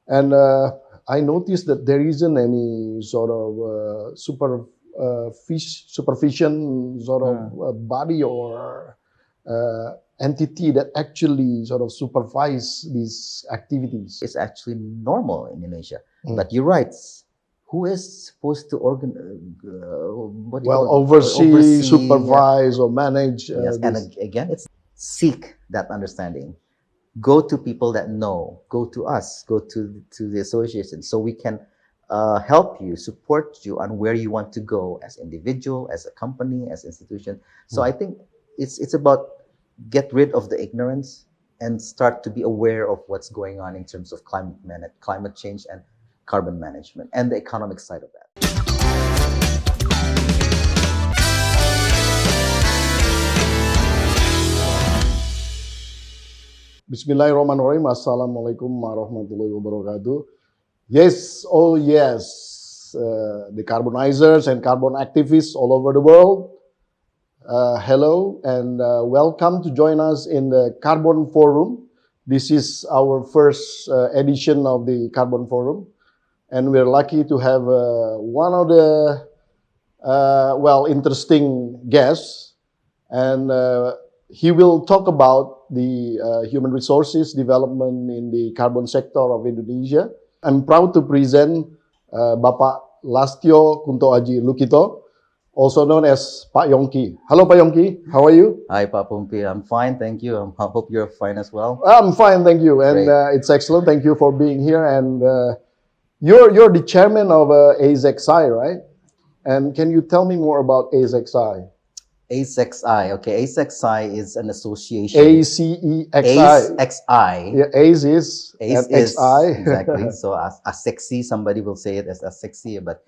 And I noticed that there isn't any sort of supervision sort of body or entity that actually sort of supervise these activities. It's actually normal in Indonesia. But you're right. Who is supposed to Oversee, supervise, or manage? Yes, and again, it's seek that understanding. Go to people that know. Go to us. Go to the association, so we can help you, support you on where you want to go as individual, as a company, as institution. So I think it's about get rid of the ignorance and start to be aware of what's going on in terms of climate change and carbon management and the economic side of that. Bismillahirrahmanirrahim. Assalamualaikum warahmatullahi wabarakatuh. Yes, oh yes, decarbonizers and carbon activists all over the world. Hello and welcome to join us in the Carbon Forum. This is our first edition of the Carbon Forum, and we're lucky to have one of the interesting guests, and he will talk about the human resources development in the carbon sector of Indonesia. I'm proud to present Bapak Lastyo Kuntoaji Lukito, also known as Pak Yongki. Hello, Pak Yongki. How are you? Hi, Pak Poempida. I'm fine, thank you. I hope you're fine as well. I'm fine, thank you. And it's excellent. Thank you for being here. And you're the chairman of ASXI, right? And can you tell me more about ASXI? ASXI, okay. ASXI is an association. ACEXI. ASXI. Yeah, ACE is XI. Exactly. So as sexy, somebody will say it as sexy, but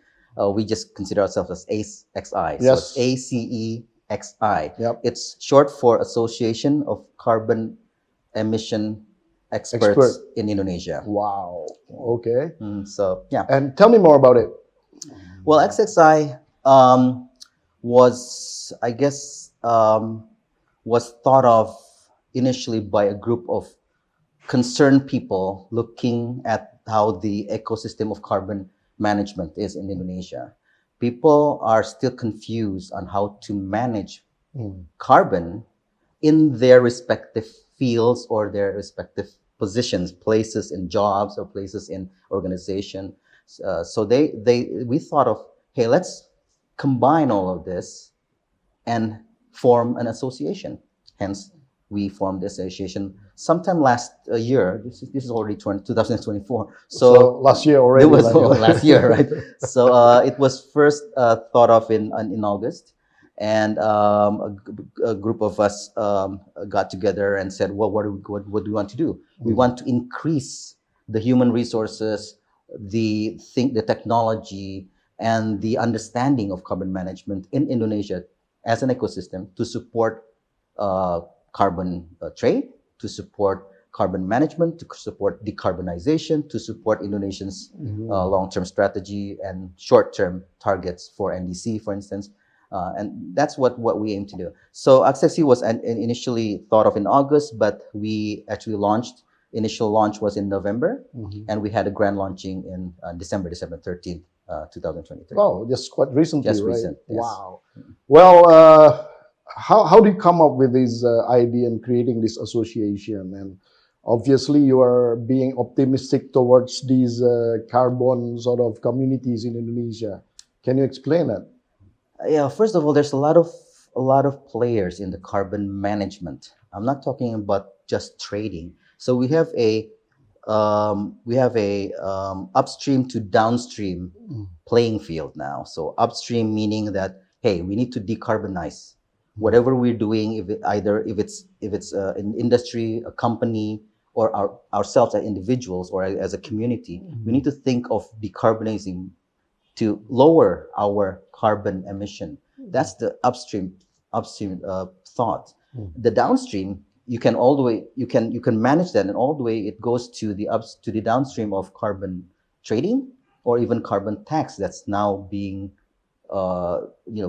we just consider ourselves as ASXI. Yes. So it's ACEXI. Yep. It's short for Association of Carbon Emission Experts in Indonesia. Wow. Okay. So yeah. And tell me more about it. Well, XXI was, I guess, was thought of initially by a group of concerned people looking at how the ecosystem of carbon management is in Indonesia. People are still confused on how to manage carbon in their respective fields or their respective positions, places in jobs or places in organization. So we thought of, hey, let's combine all of this and form an association. Hence, we formed the association sometime last year. This is already 2024. So last year already. It was last year, right? So it was first thought of in August, and a group of us got together and said, well, what do we want to do? We want to increase the human resources, the technology, and the understanding of carbon management in Indonesia as an ecosystem to support carbon trade, to support carbon management, to support decarbonization, to support Indonesia's long-term strategy and short-term targets for NDC, for instance. And that's what we aim to do. So AXEXI was initially thought of in August, but we actually launched. Initial launch was in November, and we had a grand launching in December 13th. 2023. Oh, just quite recently, just right? Recent, yes. Wow. Well, how do you come up with this idea and creating this association? And obviously, you are being optimistic towards these carbon sort of communities in Indonesia. Can you explain that? Yeah. First of all, there's a lot of players in the carbon management. I'm not talking about just trading. So we have a upstream to downstream playing field now. So upstream meaning that, hey, we need to decarbonize whatever we're doing. If it's an industry, a company, or ourselves as individuals or as a community, we need to think of decarbonizing to lower our carbon emission. That's the upstream thought. The downstream, you can manage that, and all the way it goes to the downstream of carbon trading or even carbon tax that's now being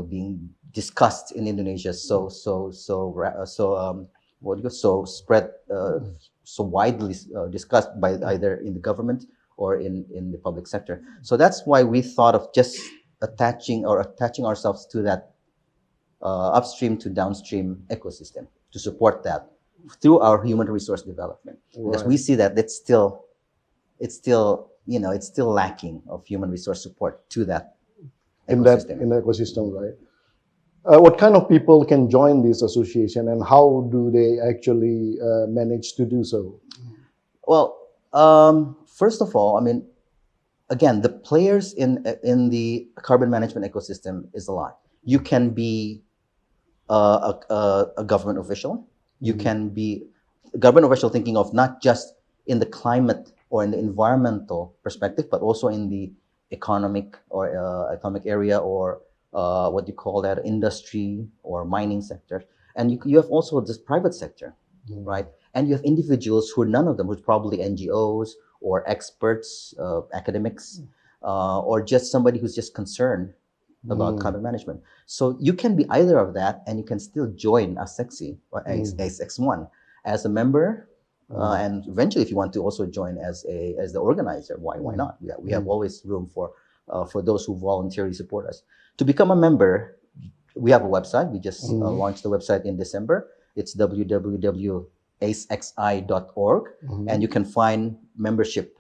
being discussed in Indonesia. So widely discussed by either in the government or in the public sector. So that's why we thought of just attaching ourselves to that upstream to downstream ecosystem to support that through our human resource development. Because we see that it's still lacking of human resource support to that ecosystem. in the ecosystem, right? What kind of people can join this association, and how do they actually manage to do so? Well, first of all, I mean, again, the players in the carbon management ecosystem is a lot. You can be a government official. You can be a government official thinking of not just in the climate or in the environmental perspective, but also in the economic area, or what you call that, industry or mining sector. And you have also this private sector, right? And you have individuals who are none of them, who's probably NGOs or experts, academics, or just somebody who's just concerned about carbon management. So you can be either of that, and you can still join as SEXI or as X1 as a member, and eventually, if you want to also join as the organizer, why not? We have always room for those who voluntarily support us. To become a member, we have a website. We just launched the website in December. It's www.acexi.org, and you can find membership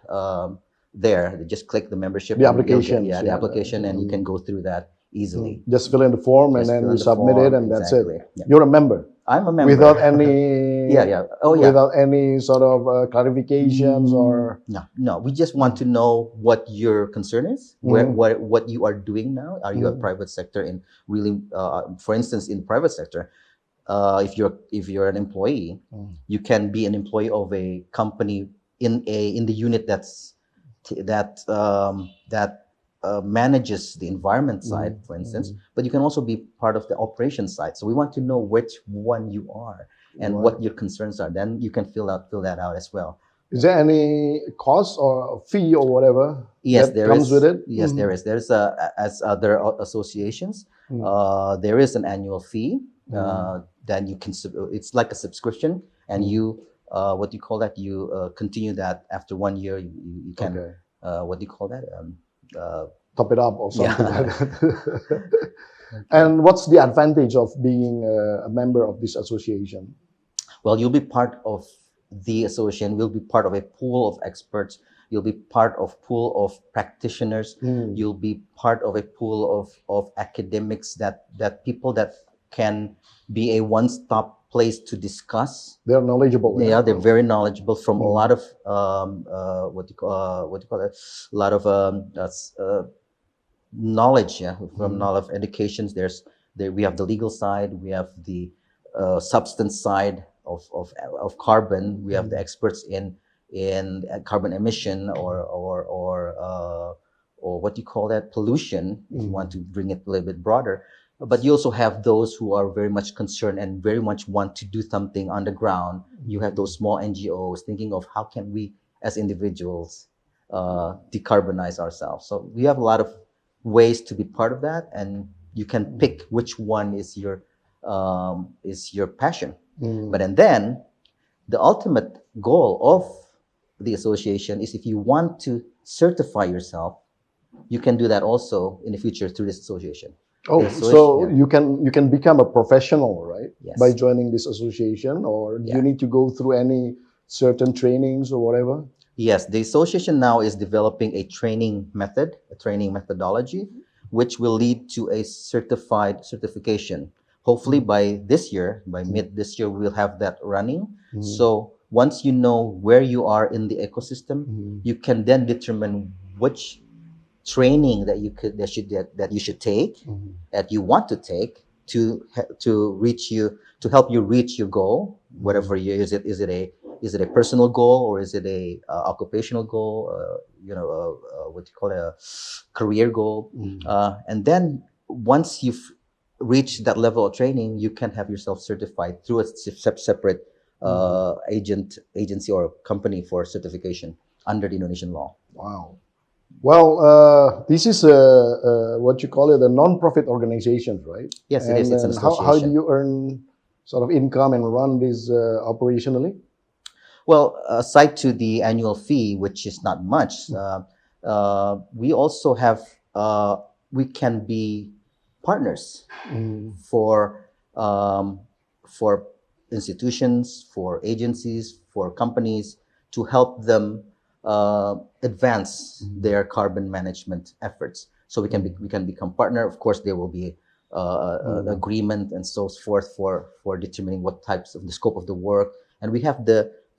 there. Just click the membership. The application. The application, and you can go through that easily. Just fill in the form, and then you submit it, and that's it. Yeah. You're a member. I'm a member. Without any without any sort of clarifications or no. We just want to know what your concern is, what you are doing now. Are you a private sector in really, for instance, in private sector, if you're an employee, you can be an employee of a company in the unit that manages the environment side, for instance, but you can also be part of the operation side. So we want to know which one you are and what your concerns are. Then you can fill that out as well. Is there any cost or fee or whatever Yes, that comes with it? Yes, there is. There's as other associations, there is an annual fee. Then you can it's like a subscription, and you what do you call that? You continue that after 1 year. You can what do you call that? Top it up or something like that. And what's the advantage of being a member of this association? Well, you'll be part of the association. You'll be part of a pool of experts. You'll be part of pool of practitioners. You'll be part of a pool of academics that people that can be a one-stop place to discuss. They're knowledgeable. Yeah, they're very knowledgeable from a lot of what do you call it? A lot of knowledge, from a lot of educations. We have the legal side, we have the substance side of carbon. We have the experts in carbon emission or what do you call that, pollution, if you want to bring it a little bit broader. But you also have those who are very much concerned and very much want to do something on the ground. You have those small NGOs thinking of how can we as individuals decarbonize ourselves. So we have a lot of ways to be part of that, and you can pick which one is your passion. But and then the ultimate goal of the association is, if you want to certify yourself, you can do that also in the future through this association. Oh, so you can become a professional, right? Yes. By joining this association, or do you need to go through any certain trainings or whatever? Yes, the association now is developing a training methodology, which will lead to a certification. Hopefully by mid this year, we'll have that running. So once you know where you are in the ecosystem, you can then determine which training that you should take, that you want to take to help you reach your goal, whatever is it a personal goal, or is it a occupational goal, what you call a career goal, and then once you've reached that level of training, you can have yourself certified through a separate agency or company for certification under the Indonesian law. Wow. Well, this is what you call it, a non-profit organization, right? Yes, it is. It's an association. How do you earn sort of income and run this operationally? Well, aside to the annual fee, which is not much, we also have we can be partners for um, for institutions, for agencies, for companies to help them advance their carbon management efforts. So we can become partner. Of course, there will be agreement and so forth for determining what types of the scope of the work. And we have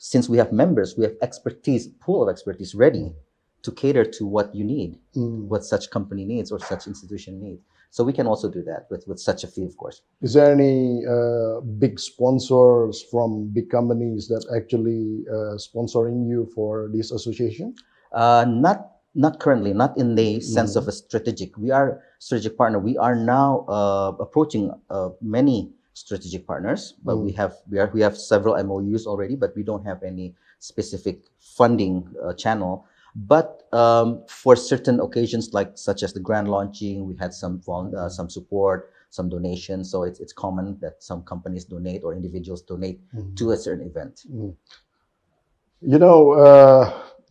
since we have members, we have expertise, pool of expertise ready to cater to what you need, what such company needs or such institution needs. So we can also do that with such a fee, of course. Is there any big sponsors from big companies that actually sponsoring you for this association? Not currently, not in the sense of a strategic. We are strategic partner. We are now approaching many strategic partners, but we have several MOUs already, but we don't have any specific funding channel. But for certain occasions, like such as the grand launching, we had some support, some donations. So it's common that some companies donate or individuals donate to a certain event. You know,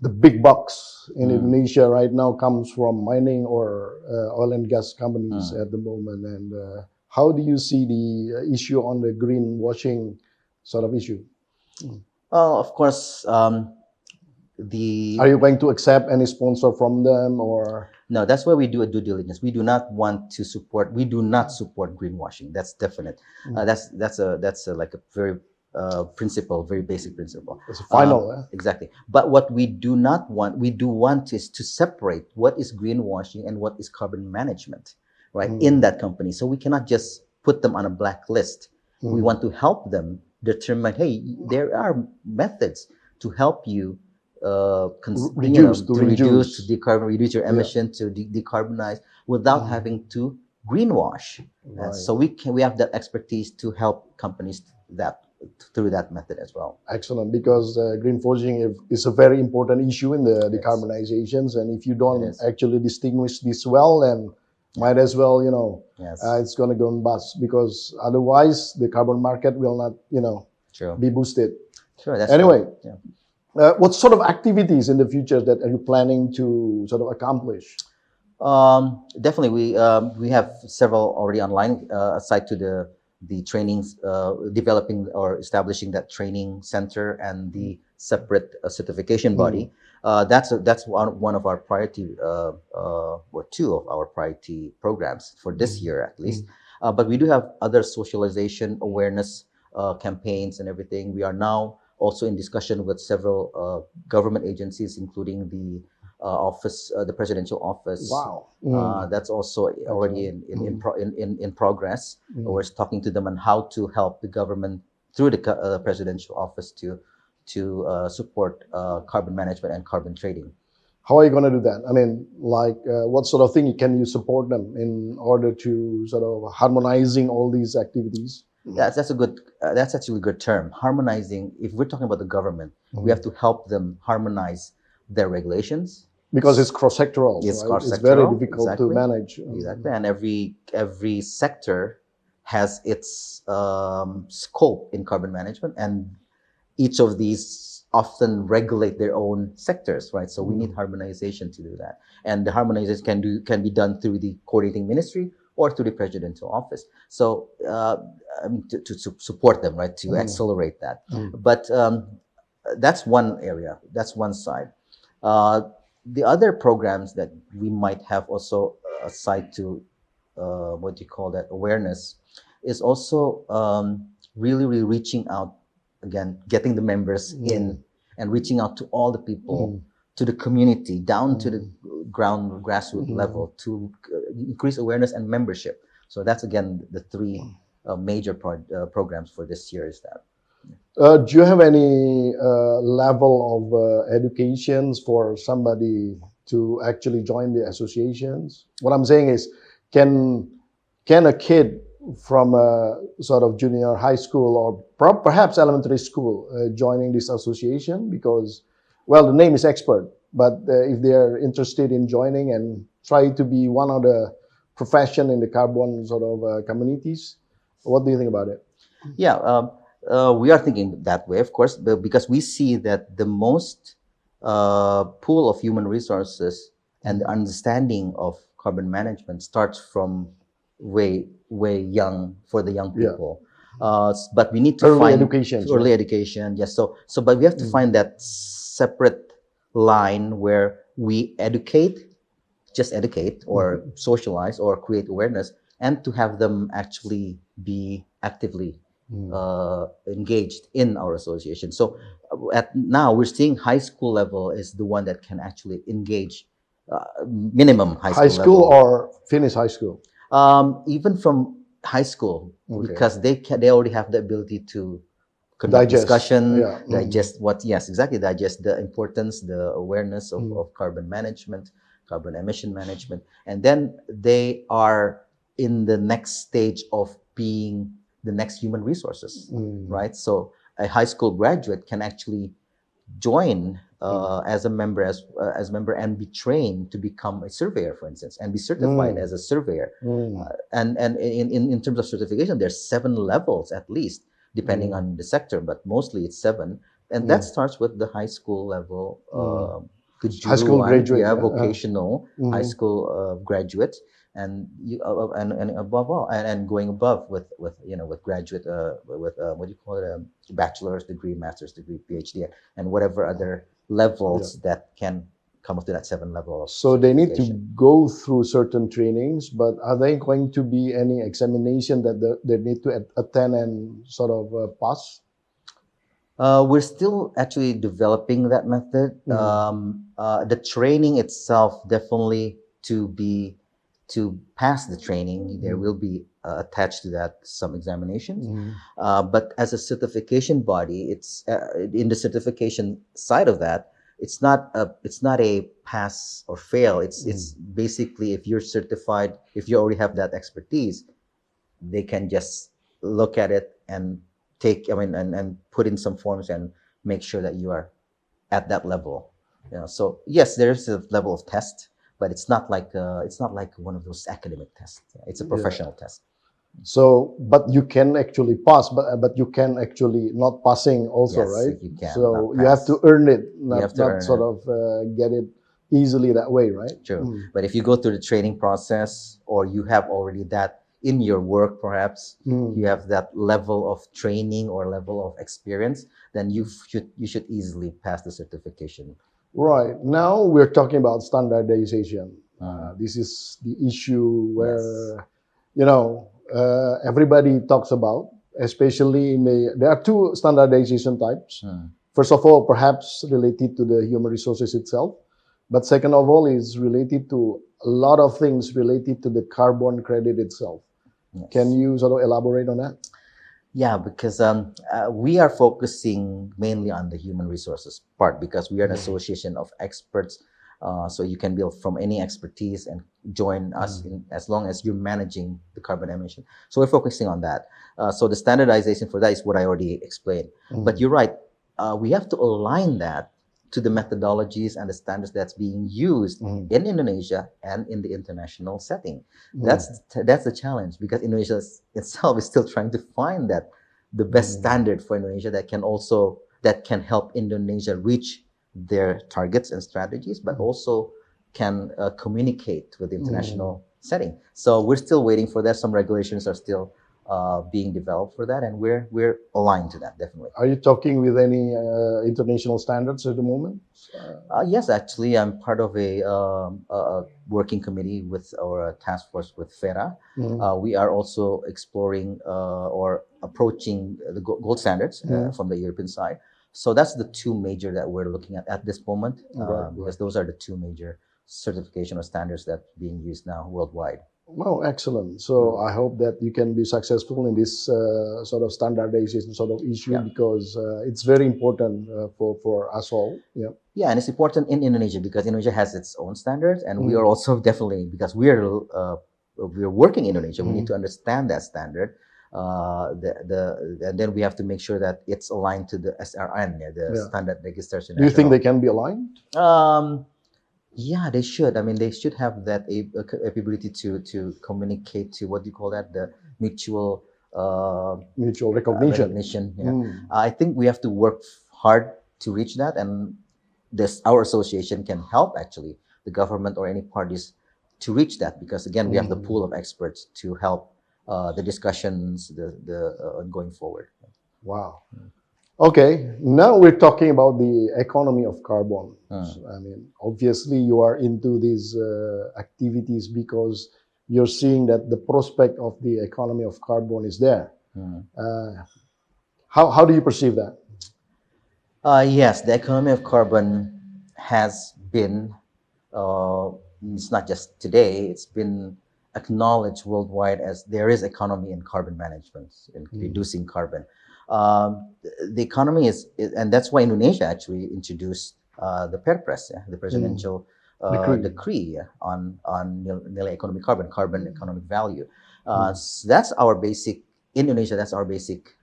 the big bucks in Indonesia right now comes from mining or oil and gas companies at the moment. And how do you see the issue on the greenwashing sort of issue? Of course, Are you going to accept any sponsor from them or? No, that's why we do a due diligence. We do not want to support. We do not support greenwashing. That's definite. That's a like a very principle, very basic principle. It's a final. Exactly. But what we do not want, we do want is to separate what is greenwashing and what is carbon management, right? In that company. So we cannot just put them on a blacklist. We want to help them determine, hey, there are methods to help you reduce your emission, to decarbonize without having to greenwash. Right. So we have that expertise to help companies through that method as well. Excellent, because greenwashing is a very important issue in the decarbonizations, and if you don't actually distinguish this well, then might as well, it's going to go and bust, because otherwise the carbon market will not, be boosted. Sure. That's anyway. Right. Yeah. What sort of activities in the future that are you planning to sort of accomplish? Definitely, we have several already online. Aside to the trainings, developing or establishing that training center and the separate certification body. That's one of our priority or two of our priority programs for this year at least. But we do have other socialization awareness campaigns and everything. We are now also in discussion with several government agencies, including the office, the presidential office. Wow. That's also already in progress. We're talking to them on how to help the government through the presidential office to support carbon management and carbon trading. How are you going to do that? I mean, like, what sort of thing can you support them in order to sort of harmonizing all these activities? That's actually a good term. Harmonizing. If we're talking about the government, we have to help them harmonize their regulations. Because it's cross-sectoral, it's right? cross-sectoral. It's very difficult to manage. Exactly, and every sector has its scope in carbon management, and each of these often regulate their own sectors, right? So we need harmonization to do that, and the harmonization can be done through the coordinating ministry or through the presidential office. So to support them, right, to accelerate that. But that's one area. That's one side. The other programs that we might have also aside to awareness is also really reaching out, again, getting the members in and reaching out to all the people, to the community, down to the grassroots level, to increase awareness and membership. So that's, again, the three major programs for this year is that. Do you have any level of educations for somebody to actually join the associations? What I'm saying is, can a kid from a sort of junior high school or perhaps elementary school joining this association? Because, well, the name is expert, but if they're interested in joining and try to be one of the profession in the carbon sort of communities, what do you think about it? Yeah. We are thinking that way, of course, but because we see that the most pool of human resources and the understanding of carbon management starts from way young for the young Yeah. people. But we need to Early find education, early right? education. Yes, so but we have to find that separate line where we just educate or socialize or create awareness, and to have them actually be actively engaged in our association. So at now we're seeing high school level is the one that can actually engage, minimum high High school school level, or finish high school? even from high school, Okay. because they already have the ability to conduct Digest. discussion, Yeah. digest what, yes, exactly, digest the importance, the awareness of carbon management, carbon emission management, and then they are in the next stage of being the next human resources, right? So a high school graduate can actually join as a member, as member, and be trained to become a surveyor, for instance, and be certified as a surveyor. And in terms of certification, there's 7 levels at least, depending on the sector, but mostly it's 7, and that starts with the high school level. High school graduate, yeah, yeah. vocational high school graduate, and and above all, and going above with with graduate, with what do you call it, bachelor's degree, master's degree, PhD, and whatever other levels that can come up to that 7 level of So they need to certification. go through certain trainings, but are there going to be any examination that they need to attend and sort of pass? We're still actually developing that method. The training itself, definitely to pass the training, there will be attached to that some examinations. But as a certification body, it's in the certification side of that. It's not a pass or fail. It's basically, if you're certified, if you already have that expertise, they can just look at it and and put in some forms and make sure that you are at that level. So yes, there's a level of test, but it's not like one of those academic tests. It's a professional test. So, but you can actually pass, but you can actually not passing also, Yes, right? you can So not you have pass. to earn it, You have to not earn sort it. of get it easily that way, right? True. But if you go through the training process, or you have already that in your work, perhaps you have that level of training or level of experience, then you should easily pass the certification. Right. Now we're talking about standardization. This is the issue Yes. where, everybody talks about, especially there are two standardization types. First of all, perhaps related to the human resources itself. But second of all is related to a lot of things related to the carbon credit itself. Yes. Can you sort of elaborate on that? Yeah, because we are focusing mainly on the human resources part, because we are an association of experts. So you can build from any expertise and join us as long as you're managing the carbon emission. So we're focusing on that. So the standardization for that is what I already explained. But you're right. We have to align that to the methodologies and the standards that's being used in Indonesia and in the international setting. That's the challenge, because Indonesia itself is still trying to find that the best standard for Indonesia that can help Indonesia reach their targets and strategies, but also can communicate with the international setting. So we're still waiting for that. Some regulations are still being developed for that, and we're aligned to that, definitely. Are you talking with any international standards at the moment? Yes, actually, I'm part of a working committee with our task force with FERA. We are also exploring or approaching the gold standards from the European side. So that's the two major that we're looking at this moment, because those are the two major certification or standards that are being used now worldwide. Well, excellent. So I hope that you can be successful in this sort of standardization sort of issue, because it's very important for us all. Yeah. Yeah, and it's important in Indonesia because Indonesia has its own standards, and we are also definitely, because we're working in Indonesia, we need to understand that standard. And then we have to make sure that it's aligned to the SRN, the Standard Registration. Do you think they can be aligned? Yeah, they should. I mean, they should have that ability to communicate, to what do you call that, the mutual Mutual recognition. Yeah. I think we have to work hard to reach that, and our association can help actually the government or any parties to reach that, because again we have the pool of experts to help the discussions, the going forward. Wow. Okay, now we're talking about the economy of carbon. I mean, obviously you are into these activities because you're seeing that the prospect of the economy of carbon is there. How do you perceive that? Yes, the economy of carbon has been, it's not just today, it's been acknowledged worldwide as there is economy in carbon management, in reducing carbon. The economy and that's why Indonesia actually introduced the Perpres, the presidential decree on nilai ekonomi carbon economic value. So that's our basic, in Indonesia, that's our basic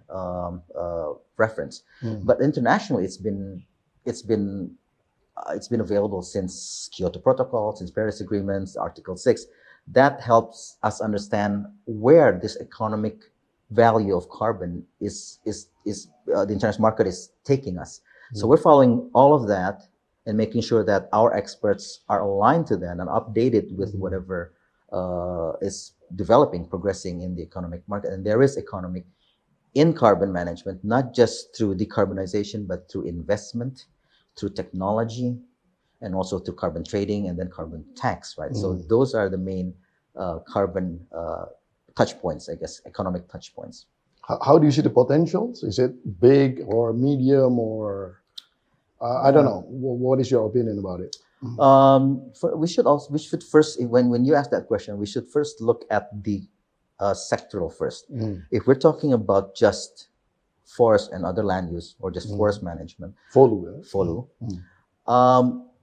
reference. But internationally, it's been available since Kyoto Protocol, since Paris Agreements, Article 6. That helps us understand where this economic value of carbon is the international market is taking us. So we're following all of that and making sure that our experts are aligned to that and updated with whatever is developing, progressing in the economic market. And there is economic in carbon management, not just through decarbonization, but through investment, through technology, and also through carbon trading and then carbon tax, right? So those are the main carbon touch points, I guess, economic touch points. How do you see the potentials? Is it big or medium or I don't know. What is your opinion about it? We should first, when you ask that question, we should first look at the sectoral first. If we're talking about just forest and other land use or just forest management, Folu,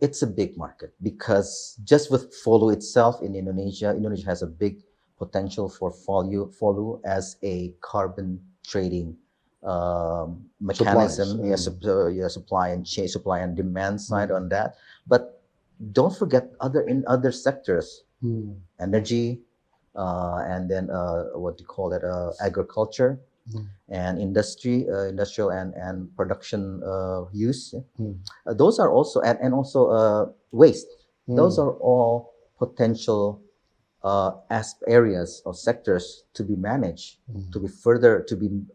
it's a big market, because just with Folu itself in Indonesia has a big potential for Folu as a carbon trading mechanism. Supply and demand side on that. But don't forget other sectors, energy, and then what do you call it, agriculture, and industrial and production use. Those are also, and also waste. Those are all potential areas or sectors to be managed, to be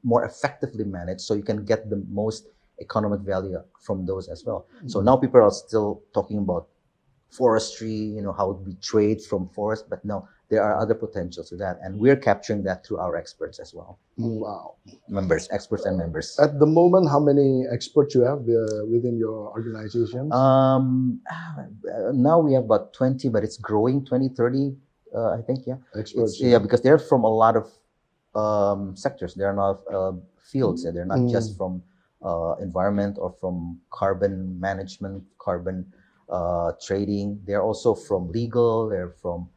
more effectively managed, so you can get the most economic value from those as well. So now people are still talking about forestry, how we trade from forest, but no, there are other potentials to that, and we're capturing that through our experts as well. Wow. Experts and members. At the moment, how many experts you have within your organizations? Now we have about 20, but it's growing, 20, 30, I think, yeah. Experts. Because they're from a lot of sectors. They're not fields. They're not just from environment or from carbon management, carbon trading. They're also from legal. They're from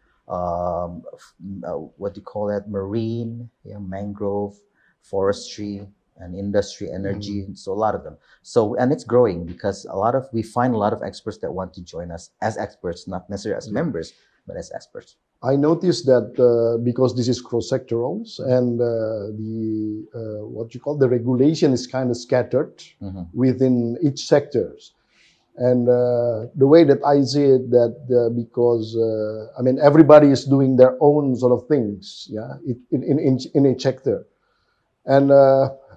what do you call that? Marine, mangrove, forestry, and industry, energy. So a lot of them. So, and it's growing because we find a lot of experts that want to join us as experts, not necessarily as members, but as experts. I noticed that because this is cross-sectoral and the regulation is kind of scattered within each sectors. And the way that I see it, that because everybody is doing their own sort of things, in each sector, and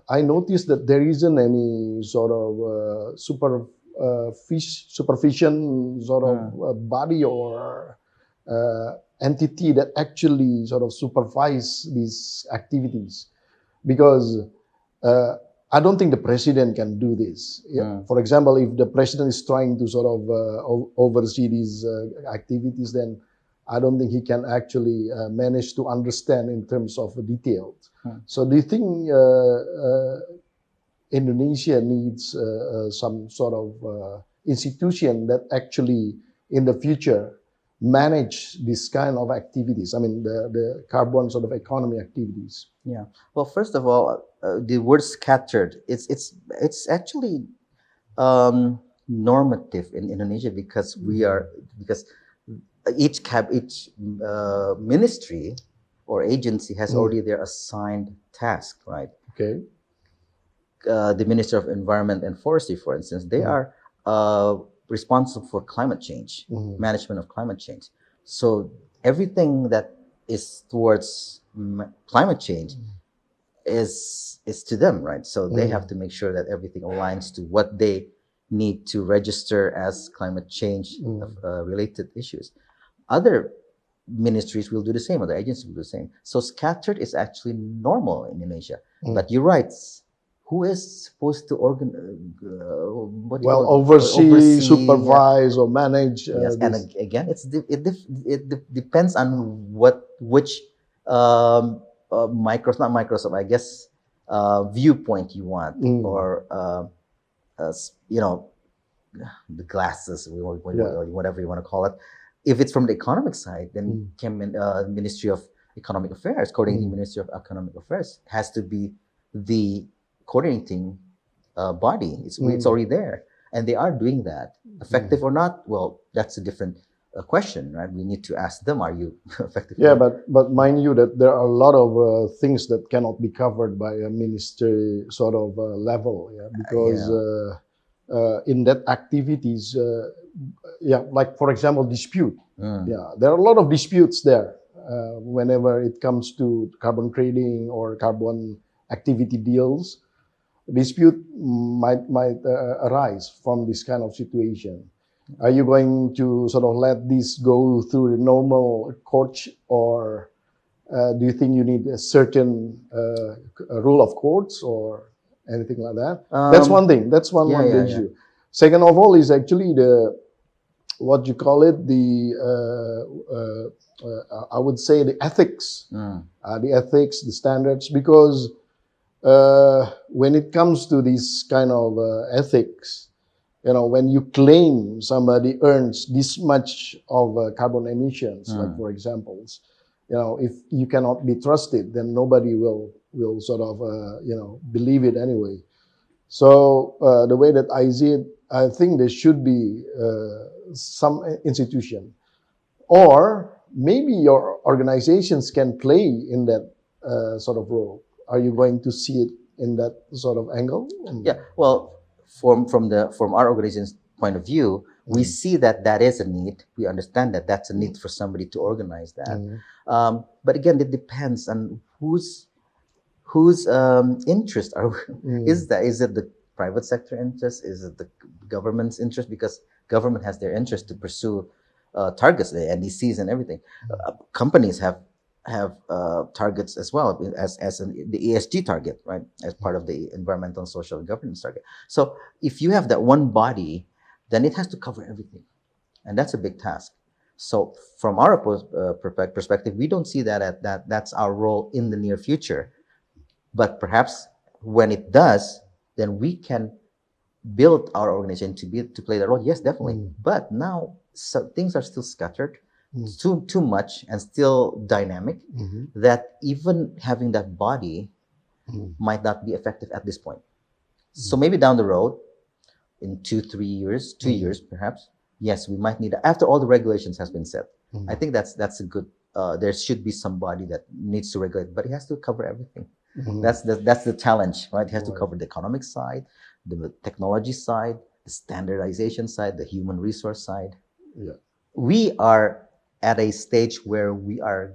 I noticed that there isn't any sort of supervision sort of body or entity that actually sort of supervise these activities, because I don't think the president can do this. For example, if the president is trying to sort of oversee these activities, then I don't think he can actually manage to understand in terms of the details. So do you think Indonesia needs some sort of institution that actually in the future manage this kind of activities? I mean, the carbon sort of economy activities. Yeah. Well, first of all, the word scattered, it's actually normative in Indonesia, because each ministry or agency has Mm. already their assigned task, right? Okay. The Minister of Environment and Forestry, for instance, they are responsible for climate change, management of climate change. So everything that is towards climate change is to them, right? So they have to make sure that everything aligns to what they need to register as climate change related issues. Other ministries will do the same, other agencies will do the same. So scattered is actually normal in Indonesia. But you're right. Who is supposed to what do you Well, call it? oversee, supervise, or manage. Yes, and This. again, depends on which not Microsoft, I guess, viewpoint you want, or you know, the glasses, whatever you want to call it. If it's from the economic side, then Ministry of Economic Affairs, coordinating Ministry of Economic Affairs, has to be the coordinating body. It's already there, and they are doing that. Effective or not? Well, that's a different question, right? We need to ask them: are you effective? Yeah, but mind you that there are a lot of things that cannot be covered by a ministry sort of level, because in that activities, like for example, dispute. There are a lot of disputes there whenever it comes to carbon trading or carbon activity deals. Dispute might arise from this kind of situation. Are you going to sort of let this go through the normal courts, or do you think you need a certain rule of courts or anything like that? That's one thing. That's one issue. Second of all is actually the what you call it, I would say the ethics, the standards, because when it comes to this kind of ethics, when you claim somebody earns this much of carbon emissions, like for examples, if you cannot be trusted, then nobody will sort of believe it anyway. So the way that I see it, I think there should be some institution, or maybe your organizations can play in that sort of role. Are you going to see it in that sort of angle? Yeah, well, from our organization's point of view, we see that is a need. We understand that that's a need for somebody to organize that. But again, it depends on whose interest is that. Is it the private sector interest? Is it the government's interest? Because government has their interest to pursue targets, the NDCs and everything. Companies have targets as well, as the ESG target, right, as part of the environmental and social governance target. So if you have that one body, then it has to cover everything, and that's a big task. So from our perspective, we don't see that's our role in the near future. But perhaps when it does, then we can build our organization to play that role. Yes, definitely. But now things are still scattered, too much, and still dynamic, that even having that body might not be effective at this point. So maybe down the road, in 2-3 years, 2 years perhaps, yes, we might need, after all the regulations has been set. I think that's a good. There should be somebody that needs to regulate, but it has to cover everything. That's the challenge, right? It has to cover the economic side, the technology side, the standardization side, the human resource side. We are at a stage where we are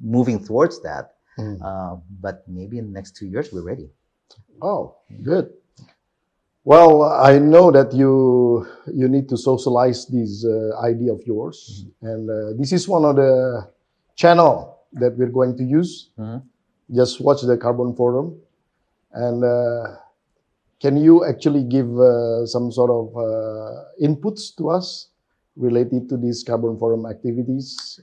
moving towards that, but maybe in the next 2 years we're ready. Oh, good. Well, I know that you need to socialize this idea of yours, and this is one of the channel that we're going to use. Just watch the Carbon Forum, and can you actually give some sort of inputs to us related to these Carbon Forum activities?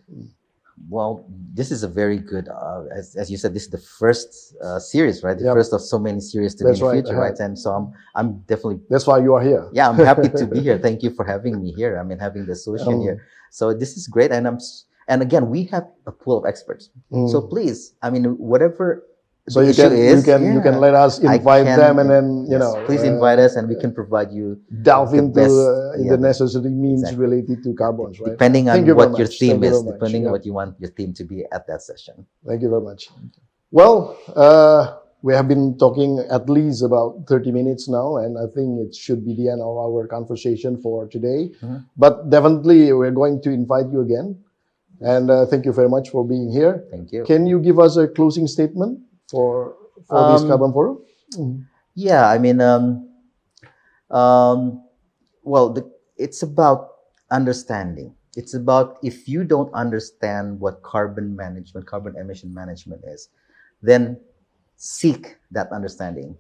Well, this is a very good, as you said, this is the first series, right? The first of so many series to be in the future, right? And so I'm definitely... That's why you are here. Yeah, I'm happy to be here. Thank you for having me here. I mean, having the solution here. So this is great. And again, we have a pool of experts. So please, I mean, whatever So the you issue can is, you can yeah, let us I invite can, them, and then yes, please invite us, and we can provide you delve the into best, the necessary means exactly. related to carbons, right? Depending Thank on you very what your much. Thank theme you is, very much. depending on Yeah. what you want your theme to be at that session. Thank you very much. Well, we have been talking at least about 30 minutes now, and I think it should be the end of our conversation for today. Mhm. But definitely, we're going to invite you again. And thank you very much for being here. Thank you. Can you give us a closing statement for this Carbon Forum? Yeah, I mean, well, it's about understanding. It's about, if you don't understand what carbon management, carbon emission management is, then seek that understanding.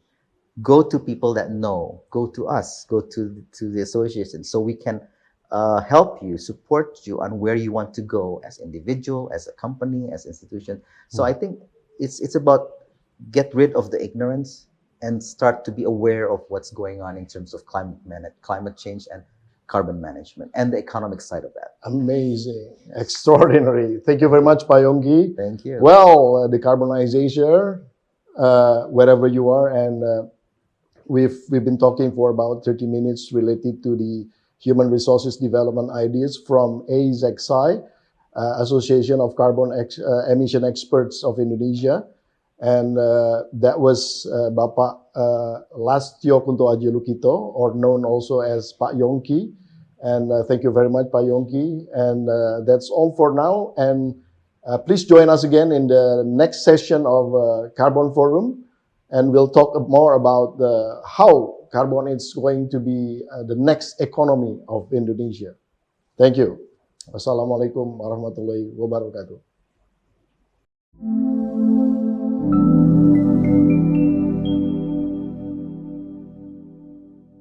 Go to people that know. Go to us. Go to the association, so we can help you, support you on where you want to go as individual, as a company, as institution. So I think it's about get rid of the ignorance and start to be aware of what's going on in terms of climate change and carbon management and the economic side of that. Amazing, extraordinary. Thank you very much, Payongki. Thank you. Well, Decarbonization, wherever you are, and we've been talking for about 30 minutes related to the human resources development ideas from AZXI, Association of Carbon Emission Experts of Indonesia. And that was Bapak Lastyo Kuntoaji Lukito, or known also as Pak Yongki. And thank you very much, Pak Yongki. And that's all for now. And please join us again in the next session of Carbon Forum. And we'll talk more about how carbon is going to be the next economy of Indonesia. Thank you. Wassalamualaikum warahmatullahi wabarakatuh.